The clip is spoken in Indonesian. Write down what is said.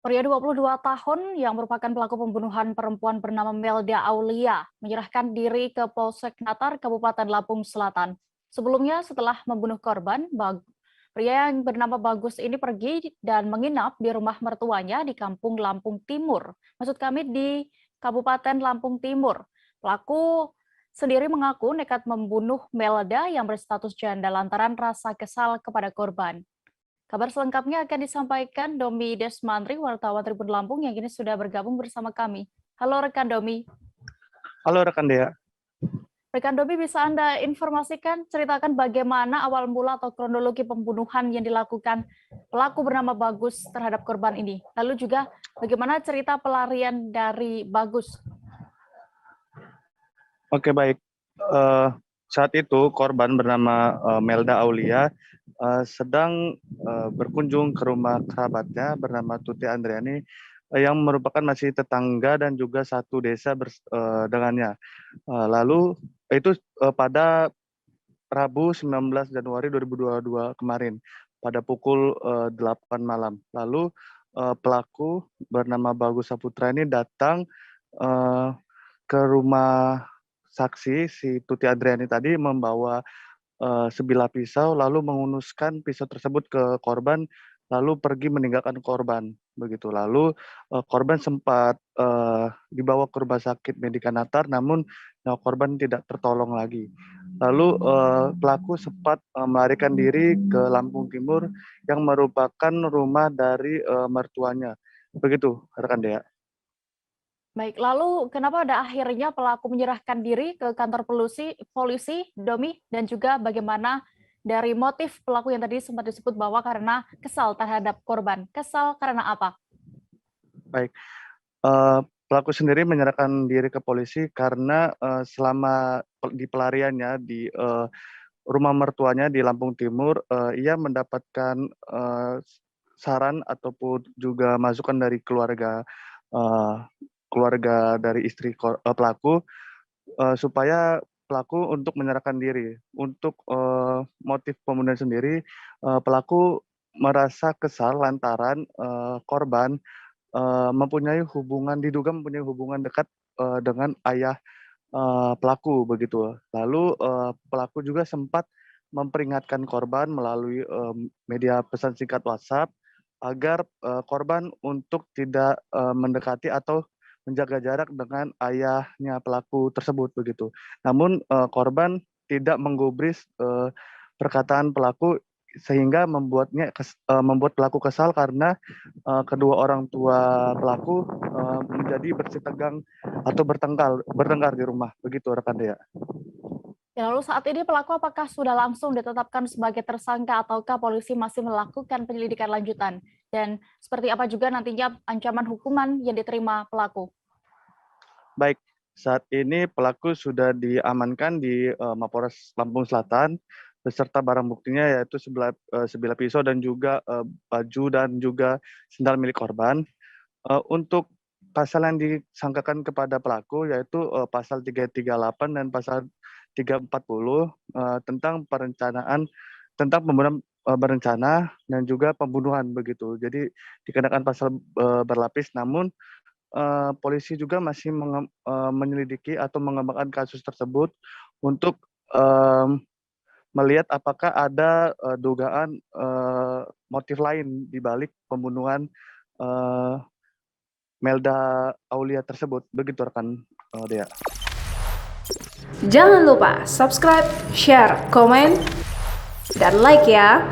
Pria 22 tahun yang merupakan pelaku pembunuhan perempuan bernama Melda Aulia menyerahkan diri ke Polsek Natar, Kabupaten Lampung Selatan. Sebelumnya, setelah membunuh korban, pria yang bernama Bagus ini pergi dan menginap di rumah mertuanya di Kampung Lampung Timur. Maksud kami di Kabupaten Lampung Timur. Pelaku sendiri mengaku nekat membunuh Melda yang berstatus janda lantaran rasa kesal kepada korban. Kabar selengkapnya akan disampaikan Domi Desmantri, wartawan Tribun Lampung yang kini sudah bergabung bersama kami. Halo rekan Domi. Halo rekan Dea. Rekan Domi, bisa Anda informasikan, ceritakan bagaimana awal mula atau kronologi pembunuhan yang dilakukan pelaku bernama Bagus terhadap korban ini. Lalu juga bagaimana cerita pelarian dari Bagus. Oke, baik. Saat itu korban bernama Melda Aulia sedang berkunjung ke rumah kerabatnya bernama Tuti Andriani yang merupakan masih tetangga dan juga satu desa dengannya. Lalu itu pada Rabu 19 Januari 2022 kemarin pada pukul 8 malam. Lalu pelaku bernama Bagus Saputra ini datang ke rumah saksi si Tuti Andriani tadi membawa sebilah pisau lalu menghunuskan pisau tersebut ke korban lalu pergi meninggalkan korban begitu. Lalu korban sempat dibawa ke rumah sakit Medika Natar namun nyawa korban tidak tertolong lagi. Lalu pelaku sempat melarikan diri ke Lampung Timur yang merupakan rumah dari mertuanya. Begitu rekan Dea. Baik, lalu kenapa pada akhirnya pelaku menyerahkan diri ke kantor polisi, Domi, dan juga bagaimana dari motif pelaku yang tadi sempat disebut bahwa karena kesal terhadap korban. Kesal karena apa? Baik, pelaku sendiri menyerahkan diri ke polisi karena selama di pelariannya di rumah mertuanya di Lampung Timur, ia mendapatkan saran ataupun juga masukan dari keluarga dari istri pelaku supaya pelaku untuk menyerahkan diri. Untuk motif pembunuhan sendiri, pelaku merasa kesal lantaran korban diduga mempunyai hubungan dekat dengan ayah pelaku begitu. Lalu pelaku juga sempat memperingatkan korban melalui media pesan singkat WhatsApp agar korban untuk tidak mendekati atau menjaga jarak dengan ayahnya pelaku tersebut begitu. Namun korban tidak menggubris perkataan pelaku sehingga membuat pelaku kesal karena kedua orang tua pelaku menjadi bersitegang atau bertengkar di rumah begitu rekan Dea. Ya, lalu saat ini pelaku apakah sudah langsung ditetapkan sebagai tersangka ataukah polisi masih melakukan penyelidikan lanjutan? Dan seperti apa juga nantinya ancaman hukuman yang diterima pelaku? Baik, saat ini pelaku sudah diamankan di Mapolres Lampung Selatan beserta barang buktinya yaitu sebilah pisau dan juga baju dan juga sendal milik korban. Untuk pasal yang disangkakan kepada pelaku yaitu pasal 338 dan pasal 340 tentang pembunuhan berencana dan juga pembunuhan begitu. Jadi dikenakan pasal berlapis, namun polisi juga masih menyelidiki atau mengembangkan kasus tersebut untuk melihat apakah ada dugaan motif lain di balik pembunuhan Melda Aulia tersebut. Begitu rekan Dea. Jangan lupa subscribe, share, komen, dan like ya.